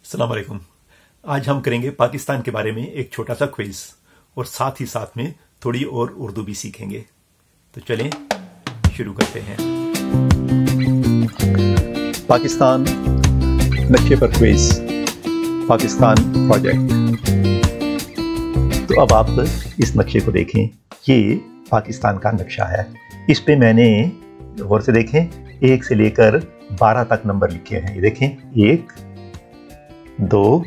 अस्सलाम वालेकुम। आज हम करेंगे पाकिस्तान के बारे में एक छोटा सा क्विज और साथ ही साथ में थोड़ी और उर्दू भी सीखेंगे। तो चलें शुरू करते हैं। पाकिस्तान नक्शे पर क्विज, पाकिस्तान प्रोजेक्ट। तो अब आप इस नक्शे को देखें, ये पाकिस्तान का नक्शा है। इस पे मैंने गौर से देखें 1 से लेकर 12 तक नंबर लिखे हैं। ये देखें 1 2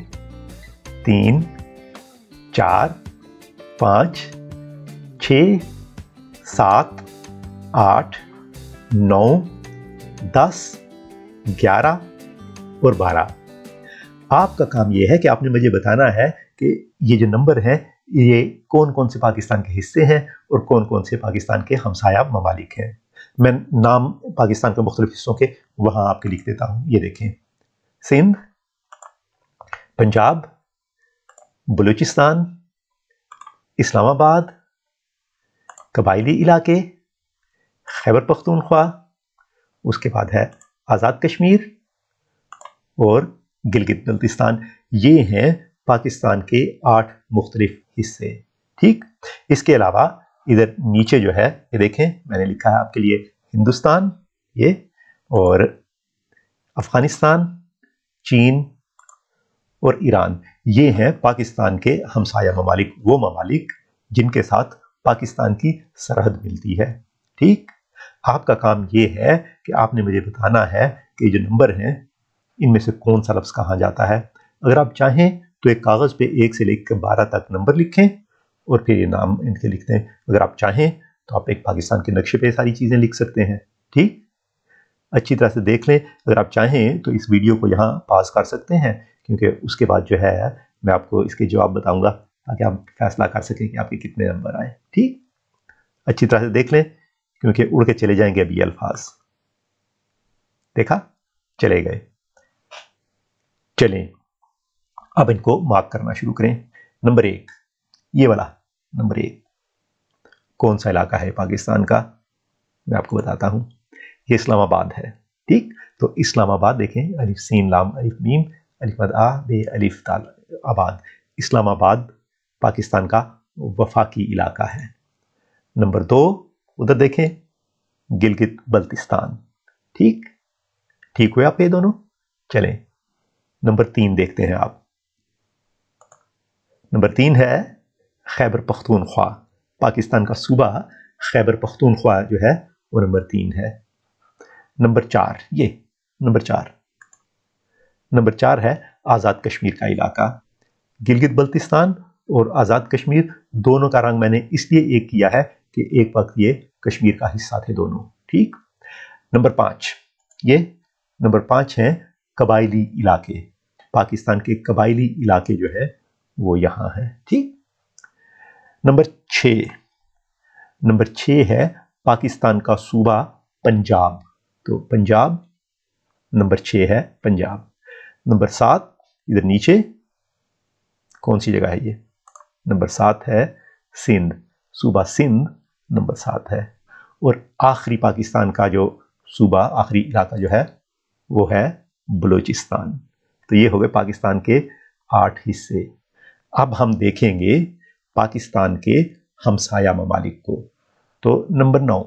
3 4 5 6 7 8 9 10 11 और 12। आपका काम यह है कि आपने मुझे बताना है कि ये जो नंबर हैं ये कौन कौन से पाकिस्तान के हिस्से हैं और कौन कौन से पाकिस्तान के हमसाया ममालिक हैं। मैं नाम पाकिस्तान के मुख्तलिफ हिस्सों के वहां आपके लिख देता हूं। ये देखें, सिंध, पंजाब, बलूचिस्तान, इस्लामाबाद, कबायली इलाके, खैबर पख्तूनख्वा, उसके बाद है आज़ाद कश्मीर और गिलगित बल्तिस्तान। ये हैं पाकिस्तान के 8 मुख्तलिफ हिस्से। ठीक, इसके अलावा इधर नीचे जो है ये देखें, मैंने लिखा है आपके लिए हिंदुस्तान, ये, और अफगानिस्तान, चीन और ईरान। ये हैं पाकिस्तान के हमसाया ममालिक, वो ममालिक जिनके साथ पाकिस्तान की सरहद मिलती है। ठीक, आपका काम ये है कि आपने मुझे बताना है कि जो नंबर हैं इनमें से कौन सा लफ्ज कहाँ जाता है। अगर आप चाहें तो एक कागज पे 1 से लेकर 12 तक नंबर लिखें और फिर ये नाम इनके लिखते हैं। अगर आप चाहें तो आप एक पाकिस्तान के नक्शे पे सारी चीजें लिख सकते हैं। ठीक, अच्छी तरह से देख लें। अगर आप चाहें तो इस वीडियो को यहाँ पॉज कर सकते हैं, क्योंकि उसके बाद जो है मैं आपको इसके जवाब बताऊंगा ताकि आप फैसला कर सकें कि आपके कितने नंबर आए। ठीक, अच्छी तरह से देख लें, क्योंकि उड़ के चले जाएंगे अभी अल्फाज। देखा, चले गए। चलें अब इनको मार्क करना शुरू करें। नंबर 1, ये वाला नंबर 1 कौन सा इलाका है पाकिस्तान का, मैं आपको बताता हूं। ये इस्लामाबाद है। ठीक, तो इस्लामाबाद देखें, अलिफ सीन लाम अलिफ मीम अलिफ मद आ बे अलिफ ताल आबाद। इस्लामाबाद पाकिस्तान का वफाकी इलाका है। नंबर 2 उधर देखें, गिलगित बल्तिस्तान। ठीक, ठीक हुए आप ये दोनों। चलें नंबर 3 देखते हैं आप। नंबर 3 है खैबर पख्तूनख्वा। पाकिस्तान का सूबा खैबर पख्तूनख्वा जो है वो नंबर 3 है। नंबर 4, ये नंबर 4 है आज़ाद कश्मीर का इलाका। गिलगित बल्तिस्तान और आज़ाद कश्मीर दोनों का रंग मैंने इसलिए एक किया है कि एक वक्त ये कश्मीर का हिस्सा थे दोनों। ठीक, नंबर 5, ये नंबर 5 है कबायली इलाके। पाकिस्तान के कबायली इलाके जो है वो यहां है। ठीक, नंबर 6 है पाकिस्तान का सूबा पंजाब। तो पंजाब नंबर 6 है, पंजाब। नंबर 7 इधर नीचे कौन सी जगह है ये, नंबर 7 है सिंध। सूबा सिंध नंबर 7 है। और आखिरी पाकिस्तान का जो सूबा, आखिरी इलाका जो है वो है बलूचिस्तान। तो ये हो गए पाकिस्तान के 8 हिस्से। अब हम देखेंगे पाकिस्तान के हमसाया ममालिक को। तो नंबर 9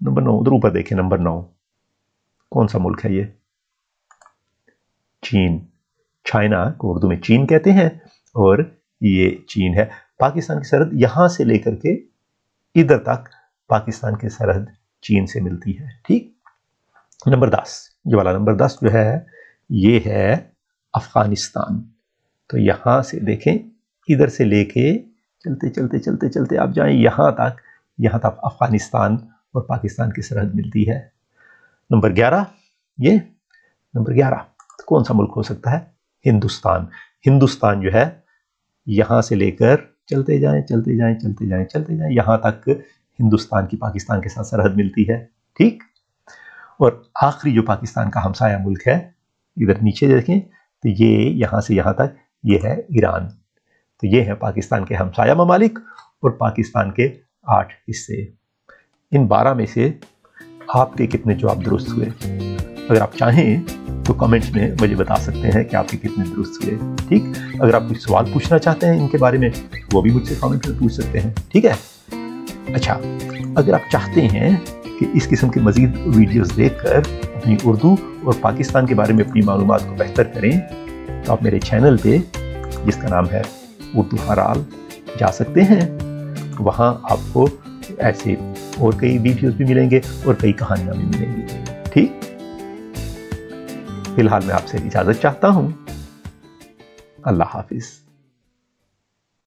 उधर ऊपर देखें, नंबर 9 कौन सा मुल्क है ये, चीन। चाइना को उर्दू में चीन कहते हैं और ये चीन है। पाकिस्तान की सरहद यहां से लेकर के इधर तक पाकिस्तान की सरहद चीन से मिलती है। ठीक, नंबर 10, ये वाला नंबर 10 जो है ये है अफगानिस्तान। तो यहां से देखें, इधर से लेके चलते आप जाएं यहां तक अफगानिस्तान और पाकिस्तान की सरहद मिलती है। नंबर 11, ये नंबर 11 तो कौन सा मुल्क हो सकता है, हिंदुस्तान। हिंदुस्तान जो है यहां से लेकर चलते जाएं यहां तक हिंदुस्तान की पाकिस्तान के साथ सरहद मिलती है। ठीक, और आखिरी जो पाकिस्तान का हमसाया मुल्क है इधर नीचे देखें, तो ये यहां से यहां तक ये है ईरान। तो ये है पाकिस्तान के हमसाया ममालिक और पाकिस्तान के 8 हिस्से। इन 12 में से आपके कितने जवाब दुरुस्त हुए? अगर आप चाहें तो कमेंट्स में मुझे बता सकते हैं कि आपके कितने दुरुस्त हुए। ठीक, अगर आप कोई सवाल पूछना चाहते हैं इनके बारे में वो भी मुझसे कमेंट में पूछ सकते हैं। ठीक है। अच्छा, अगर आप चाहते हैं कि इस किस्म के मज़ीद वीडियोस देखकर अपनी उर्दू और पाकिस्तान के बारे में अपनी मालूमात को बेहतर करें तो आप मेरे चैनल पे, जिसका नाम है उर्दू फॉर ऑल, जा सकते हैं। वहाँ आपको ऐसे और कई वीडियोस भी मिलेंगे और कई कहानियाँ भी मिलेंगी। ठीक, फिलहाल मैं आपसे इजाज़त चाहता हूँ। अल्लाह हाफिज़।